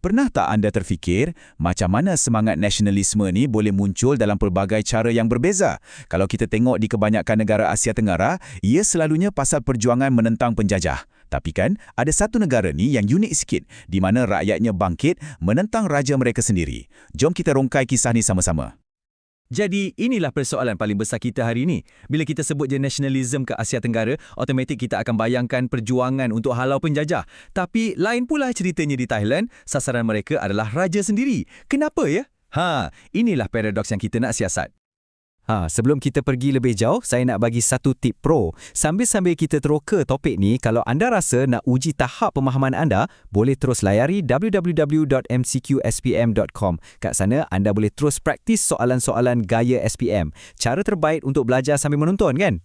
Pernah tak anda terfikir macam mana semangat nasionalisme ni boleh muncul dalam pelbagai cara yang berbeza? Kalau kita tengok di kebanyakan negara Asia Tenggara, ia selalunya pasal perjuangan menentang penjajah. Tapi kan, ada satu negara ni yang unik sikit, di mana rakyatnya bangkit menentang raja mereka sendiri. Jom kita rongkai kisah ni sama-sama. Jadi, inilah persoalan paling besar kita hari ini. Bila kita sebut je nasionalisme ke Asia Tenggara, automatik kita akan bayangkan perjuangan untuk halau penjajah. Tapi, lain pula ceritanya di Thailand, sasaran mereka adalah raja sendiri. Kenapa ya? Inilah paradoks yang kita nak siasat. Sebelum kita pergi lebih jauh, saya nak bagi satu tip pro. Sambil-sambil kita teroka topik ni, kalau anda rasa nak uji tahap pemahaman anda, boleh terus layari www.mcqspm.com. Kat sana, anda boleh terus praktis soalan-soalan gaya SPM. Cara terbaik untuk belajar sambil menonton, kan?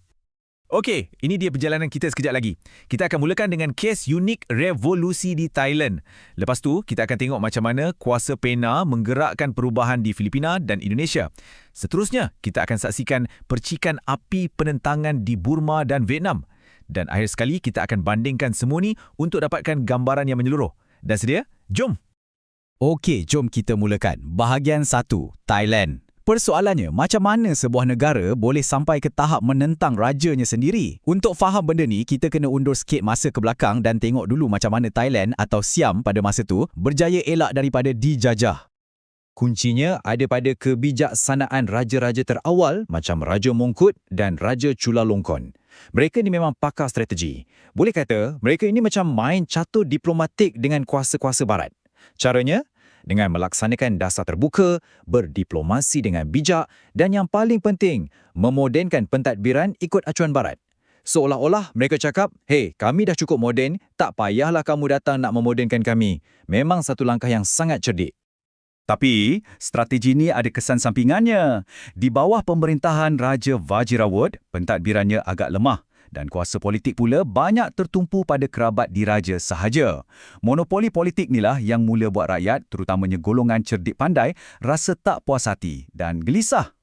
Okey, ini dia perjalanan kita sekejap lagi. Kita akan mulakan dengan kes unik revolusi di Thailand. Lepas tu, kita akan tengok macam mana kuasa pena menggerakkan perubahan di Filipina dan Indonesia. Seterusnya, kita akan saksikan percikan api penentangan di Burma dan Vietnam. Dan akhir sekali, kita akan bandingkan semua ni untuk dapatkan gambaran yang menyeluruh. Dan sedia? Jom! Okey, jom kita mulakan. Bahagian 1, Thailand. Persoalannya, macam mana sebuah negara boleh sampai ke tahap menentang rajanya sendiri? Untuk faham benda ni, kita kena undur sikit masa ke belakang dan tengok dulu macam mana Thailand atau Siam pada masa tu berjaya elak daripada dijajah. Kuncinya ada pada kebijaksanaan raja-raja terawal macam Raja Mongkut dan Raja Chulalongkorn. Mereka ni memang pakar strategi. Boleh kata, mereka ini macam main catur diplomatik dengan kuasa-kuasa barat. Caranya, dengan melaksanakan dasar terbuka, berdiplomasi dengan bijak dan yang paling penting, memodenkan pentadbiran ikut acuan barat. Seolah-olah mereka cakap, "Hey, kami dah cukup moden, tak payahlah kamu datang nak memodenkan kami." Memang satu langkah yang sangat cerdik. Tapi, strategi ini ada kesan sampingannya. Di bawah pemerintahan Raja Vajirawut, pentadbirannya agak lemah. Dan kuasa politik pula banyak tertumpu pada kerabat diraja sahaja. Monopoli politik inilah yang mula buat rakyat, terutamanya golongan cerdik pandai, rasa tak puas hati dan gelisah.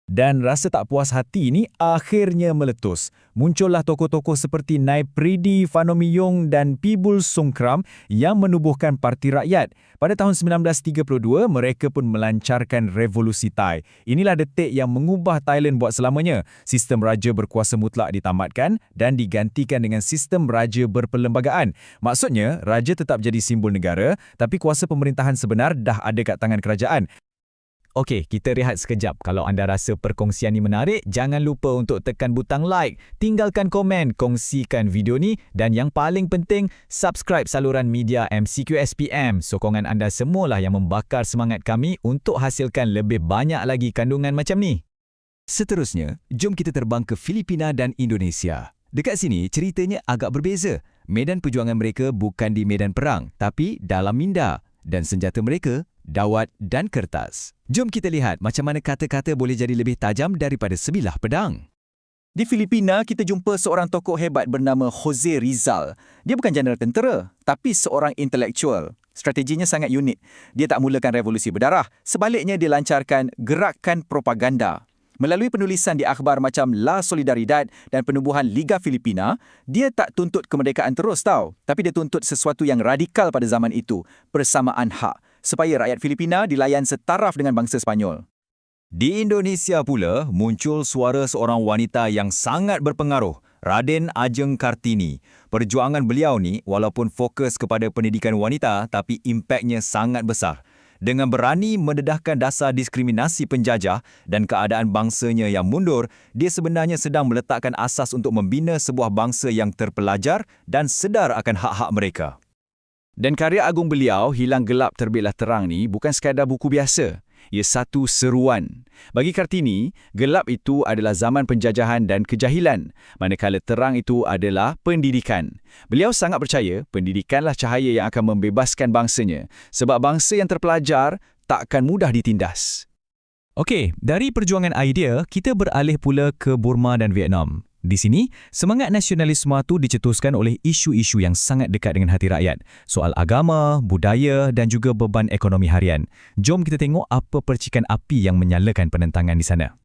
Dan rasa tak puas hati ini akhirnya meletus. Muncullah tokoh-tokoh seperti Naipridi Phanomiyong dan Pibul Songkram yang menubuhkan Parti Rakyat. Pada tahun 1932, mereka pun melancarkan revolusi Thai. Inilah detik yang mengubah Thailand buat selamanya. Sistem raja berkuasa mutlak ditamatkan dan digantikan dengan sistem raja berperlembagaan. Maksudnya, raja tetap jadi simbol negara, tapi kuasa pemerintahan sebenar dah ada kat tangan kerajaan. Okey, kita rehat sekejap. Kalau anda rasa perkongsian ni menarik, jangan lupa untuk tekan butang like, tinggalkan komen, kongsikan video ni dan yang paling penting, subscribe saluran media MCQ SPM. Sokongan anda semualah yang membakar semangat kami untuk hasilkan lebih banyak lagi kandungan macam ni. Seterusnya, jom kita terbang ke Filipina dan Indonesia. Dekat sini, ceritanya agak berbeza. Medan perjuangan mereka bukan di medan perang, tapi dalam minda. Dan senjata mereka, dawat dan kertas. Jom kita lihat macam mana kata-kata boleh jadi lebih tajam daripada sebilah pedang. Di Filipina, kita jumpa seorang tokoh hebat bernama Jose Rizal. Dia bukan jeneral tentera, tapi seorang intelektual. Strateginya sangat unik. Dia tak mulakan revolusi berdarah. Sebaliknya, dia lancarkan gerakan propaganda. Melalui penulisan di akhbar macam La Solidaridad dan penubuhan Liga Filipina, dia tak tuntut kemerdekaan terus tau. Tapi dia tuntut sesuatu yang radikal pada zaman itu, persamaan hak, supaya rakyat Filipina dilayan setaraf dengan bangsa Sepanyol. Di Indonesia pula, muncul suara seorang wanita yang sangat berpengaruh, Raden Ajeng Kartini. Perjuangan beliau ni, walaupun fokus kepada pendidikan wanita, tapi impaknya sangat besar. Dengan berani mendedahkan dasar diskriminasi penjajah dan keadaan bangsanya yang mundur, dia sebenarnya sedang meletakkan asas untuk membina sebuah bangsa yang terpelajar dan sedar akan hak-hak mereka. Dan karya agung beliau, Hilang Gelap Terbitlah Terang ni bukan sekadar buku biasa. Ia satu seruan. Bagi Kartini, gelap itu adalah zaman penjajahan dan kejahilan, manakala terang itu adalah pendidikan. Beliau sangat percaya pendidikanlah cahaya yang akan membebaskan bangsanya, sebab bangsa yang terpelajar takkan mudah ditindas. Okey, dari perjuangan idea, kita beralih pula ke Burma dan Vietnam. Di sini, semangat nasionalisme itu dicetuskan oleh isu-isu yang sangat dekat dengan hati rakyat. Soal agama, budaya dan juga beban ekonomi harian. Jom kita tengok apa percikan api yang menyalakan penentangan di sana.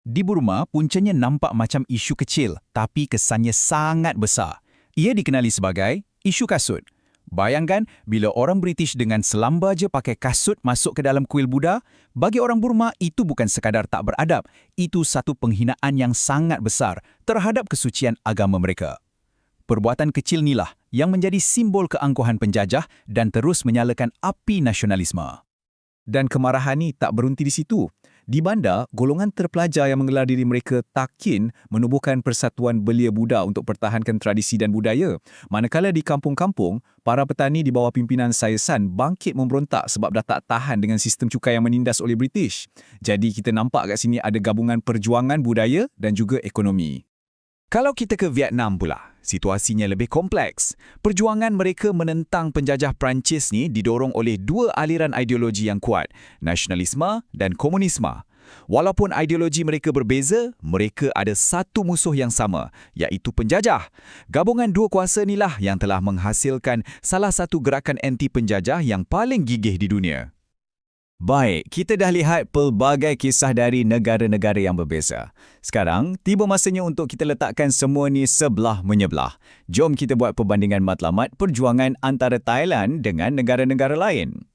Di Burma, puncanya nampak macam isu kecil, tapi kesannya sangat besar. Ia dikenali sebagai isu kasut. Bayangkan bila orang British dengan selamba je pakai kasut masuk ke dalam kuil Buddha, bagi orang Burma itu bukan sekadar tak beradab, itu satu penghinaan yang sangat besar terhadap kesucian agama mereka. Perbuatan kecil inilah yang menjadi simbol keangkuhan penjajah dan terus menyalakan api nasionalisme. Dan kemarahan ni tak berhenti di situ. Di bandar, golongan terpelajar yang menggelar diri mereka takin menubuhkan Persatuan Belia Buddha untuk pertahankan tradisi dan budaya. Manakala di kampung-kampung, para petani di bawah pimpinan Sayasan bangkit memberontak sebab dah tak tahan dengan sistem cukai yang menindas oleh British. Jadi kita nampak kat sini ada gabungan perjuangan budaya dan juga ekonomi. Kalau kita ke Vietnam pula, situasinya lebih kompleks. Perjuangan mereka menentang penjajah Perancis ni didorong oleh dua aliran ideologi yang kuat, nasionalisme dan komunisme. Walaupun ideologi mereka berbeza, mereka ada satu musuh yang sama, iaitu penjajah. Gabungan dua kuasa inilah yang telah menghasilkan salah satu gerakan anti penjajah yang paling gigih di dunia. Baik, kita dah lihat pelbagai kisah dari negara-negara yang berbeza. Sekarang, tiba masanya untuk kita letakkan semua ni sebelah menyebelah. Jom kita buat perbandingan matlamat perjuangan antara Thailand dengan negara-negara lain.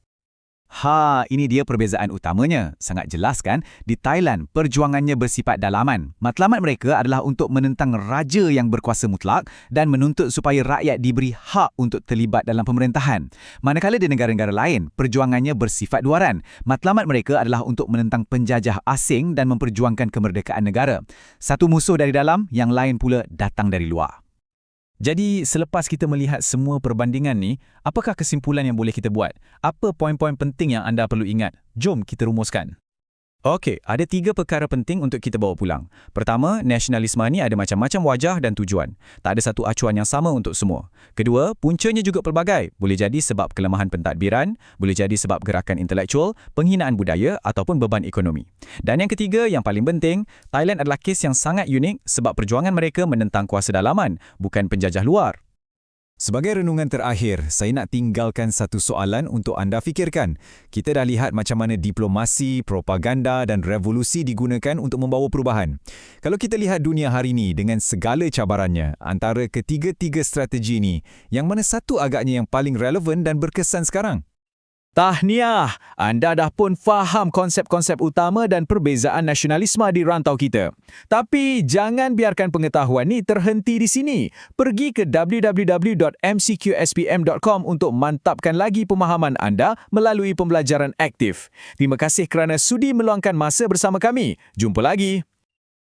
Ini dia perbezaan utamanya. Sangat jelas kan? Di Thailand, perjuangannya bersifat dalaman. Matlamat mereka adalah untuk menentang raja yang berkuasa mutlak dan menuntut supaya rakyat diberi hak untuk terlibat dalam pemerintahan. Manakala di negara-negara lain, perjuangannya bersifat luaran. Matlamat mereka adalah untuk menentang penjajah asing dan memperjuangkan kemerdekaan negara. Satu musuh dari dalam, yang lain pula datang dari luar. Jadi, selepas kita melihat semua perbandingan ni, apakah kesimpulan yang boleh kita buat? Apa poin-poin penting yang anda perlu ingat? Jom kita rumuskan. Okey, ada 3 perkara penting untuk kita bawa pulang. Pertama, nasionalisme ni ada macam-macam wajah dan tujuan. Tak ada satu acuan yang sama untuk semua. Kedua, puncanya juga pelbagai. Boleh jadi sebab kelemahan pentadbiran, boleh jadi sebab gerakan intelektual, penghinaan budaya ataupun beban ekonomi. Dan yang ketiga, yang paling penting, Thailand adalah kes yang sangat unik sebab perjuangan mereka menentang kuasa dalaman, bukan penjajah luar. Sebagai renungan terakhir, saya nak tinggalkan satu soalan untuk anda fikirkan. Kita dah lihat macam mana diplomasi, propaganda dan revolusi digunakan untuk membawa perubahan. Kalau kita lihat dunia hari ini dengan segala cabarannya, antara ketiga-tiga strategi ini, yang mana satu agaknya yang paling relevan dan berkesan sekarang? Tahniah! Anda dah pun faham konsep-konsep utama dan perbezaan nasionalisme di rantau kita. Tapi jangan biarkan pengetahuan ni terhenti di sini. Pergi ke www.mcqspm.com untuk mantapkan lagi pemahaman anda melalui pembelajaran aktif. Terima kasih kerana sudi meluangkan masa bersama kami. Jumpa lagi!